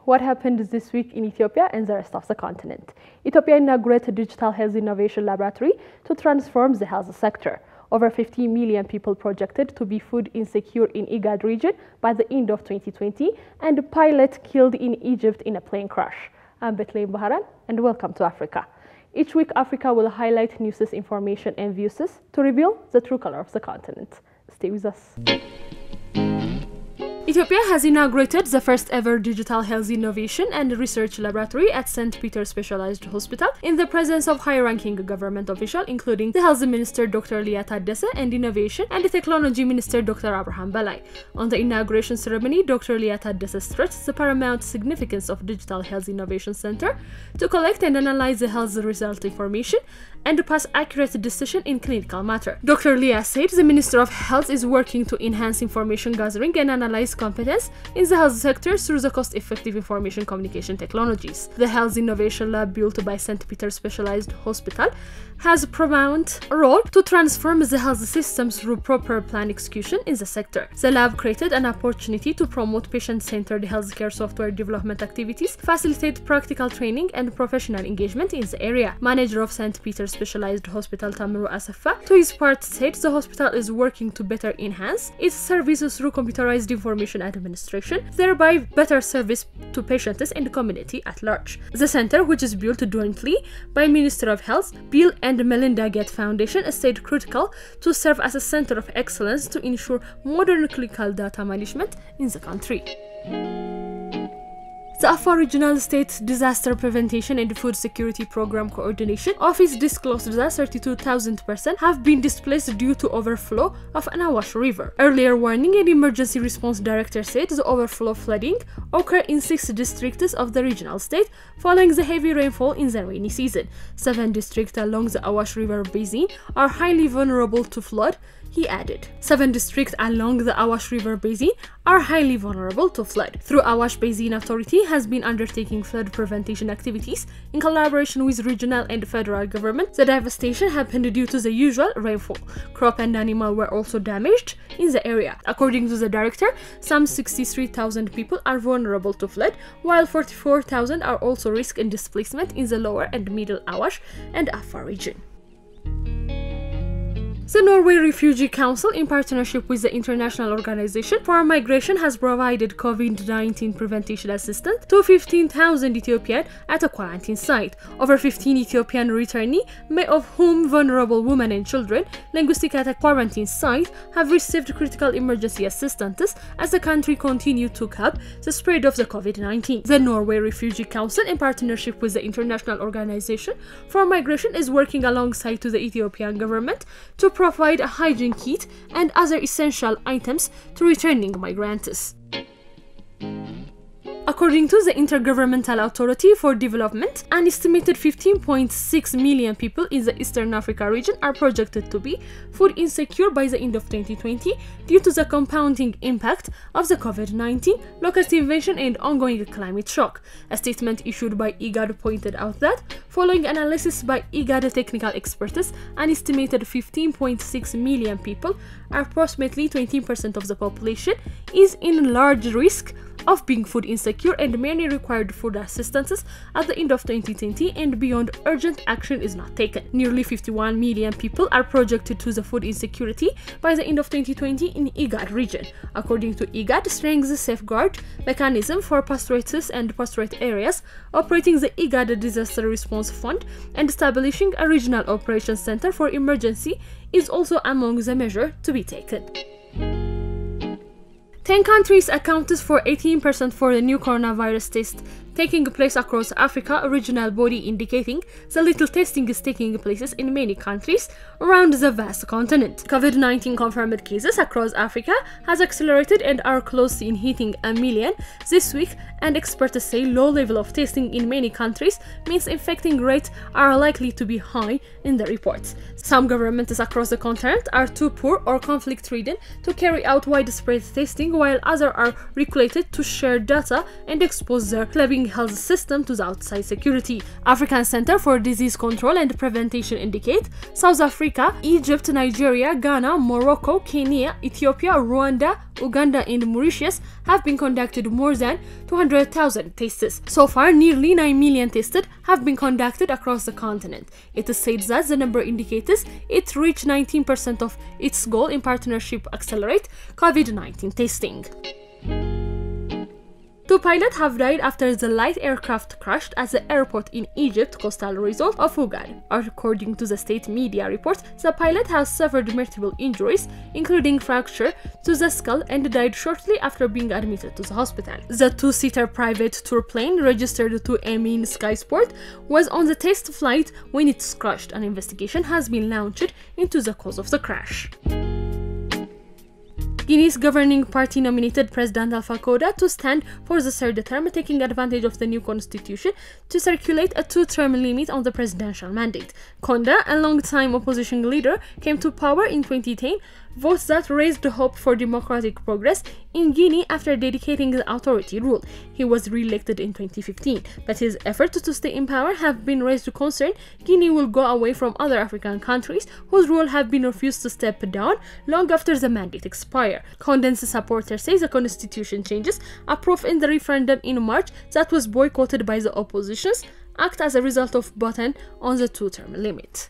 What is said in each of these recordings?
What happened this week in Ethiopia and the rest of the continent? Ethiopia inaugurated a digital health innovation laboratory to transform the health sector. Over 50 million people projected to be food insecure in IGAD region by the end of 2020, and a pilot killed in Egypt in a plane crash. I'm Bethlehem Baharan, and welcome to Africa. Each week, Africa will highlight news, information, and views to reveal the true color of the continent. Stay with us. Ethiopia has inaugurated the first ever digital health innovation and research laboratory at St. Peter Specialized Hospital in the presence of high-ranking government officials, including the Health Minister Dr. Liya Taddese and Innovation and Technology Minister Dr. Abraham Belai. On the inauguration ceremony, Dr. Liya Taddese stressed the paramount significance of Digital Health Innovation Center to collect and analyze the health result information and pass accurate decision in clinical matter. Dr. Liya said the Minister of Health is working to enhance information gathering and analyze competence in the health sector through the cost-effective information communication technologies. The Health Innovation Lab built by St. Peter Specialized Hospital has a paramount role to transform the health system through proper plan execution in the sector. The lab created an opportunity to promote patient-centered healthcare software development activities, facilitate practical training and professional engagement in the area. Manager of St. Peter Specialized Hospital Tamru Asafa, to his part, said the hospital is working to better enhance its services through computerized information administration, thereby better service to patients and the community at large. The center, which is built jointly by Minister of Health, Bill and Melinda Gates Foundation, stayed critical to serve as a center of excellence to ensure modern clinical data management in the country. The Afar Regional State Disaster Prevention and Food Security Program Coordination Office disclosed that 32,000 persons have been displaced due to overflow of an Awash River. Earlier warning and emergency response director said the overflow flooding occurred in 6 districts of the regional state following the heavy rainfall in the rainy season. 7 districts along the Awash River basin are highly vulnerable to flood, he added. 7 districts along the Awash River basin are highly vulnerable to flood. Through Awash Basin Authority has been undertaking flood prevention activities in collaboration with regional and federal government. The devastation happened due to the usual rainfall. Crop and animal were also damaged in the area. According to the director, some 63,000 people are vulnerable to flood, while 44,000 are also risk in displacement in the lower and middle Awash and Afar region. The Norway Refugee Council, in partnership with the International Organization for Migration, has provided COVID-19 prevention assistance to 15,000 Ethiopians at a quarantine site. Over 15 Ethiopian returnees, many of whom vulnerable women and children, linguistic at a quarantine site, have received critical emergency assistance as the country continued to curb the spread of the COVID-19. The Norway Refugee Council, in partnership with the International Organization for Migration, is working alongside the Ethiopian government to provide a hygiene kit and other essential items to returning migrants. According to the Intergovernmental Authority for Development, an estimated 15.6 million people in the Eastern Africa region are projected to be food insecure by the end of 2020 due to the compounding impact of the COVID-19, local invasion, and ongoing climate shock. A statement issued by IGAD pointed out that, following analysis by IGAD technical experts, an estimated 15.6 million people, approximately 20% of the population, is in large risk of being food insecure, and many required food assistance at the end of 2020 and beyond urgent action is not taken. Nearly 51 million people are projected to the food insecurity by the end of 2020 in IGAD region. According to IGAD, strengths safeguard mechanism for pastorates and pastorate areas, operating the IGAD Disaster Response Fund, and establishing a regional operations center for emergency is also among the measures to be taken. 10 countries accounted for 18% for the new coronavirus test taking place across Africa, a regional body indicating the little testing is taking place in many countries around the vast continent. COVID-19 confirmed cases across Africa has accelerated and are close in hitting 1 million this week, and experts say low level of testing in many countries means infecting rates are likely to be high in the reports. Some governments across the continent are too poor or conflict-ridden to carry out widespread testing, while others are regulated to share data and expose their clubbing closing health system to the outside security. African Center for Disease Control and Prevention indicate South Africa, Egypt, Nigeria, Ghana, Morocco, Kenya, Ethiopia, Rwanda, Uganda and Mauritius have been conducted more than 200,000 tests. So far, nearly 9 million tests have been conducted across the continent. It is said that the number indicates it reached 19% of its goal in partnership accelerate COVID-19 testing. 2 pilots have died after the light aircraft crashed at the airport in Egypt, coastal resort of Hurghada. According to the state media reports, the pilot has suffered multiple injuries, including fracture to the skull, and died shortly after being admitted to the hospital. The 2-seater private tour plane, registered to Amin Skysport, was on the test flight when it crashed. An investigation has been launched into the cause of the crash. Guinea's governing party nominated President Alpha Conde to stand for the 3rd term, taking advantage of the new constitution to circulate a 2-term limit on the presidential mandate. Conde, a long-time opposition leader, came to power in 2010, votes that raised the hope for democratic progress in Guinea after dedicating the authority rule. He was re-elected in 2015, but his efforts to stay in power have been raised to concern Guinea will go away from other African countries whose rule have been refused to step down long after the mandate expire. Conde's supporters say the constitution changes approved in the referendum in March that was boycotted by the oppositions act as a result of voting on the 2-term limit.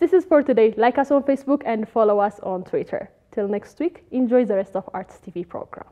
This is for today. Like us on Facebook and follow us on Twitter. Till next week, enjoy the rest of Arts TV program.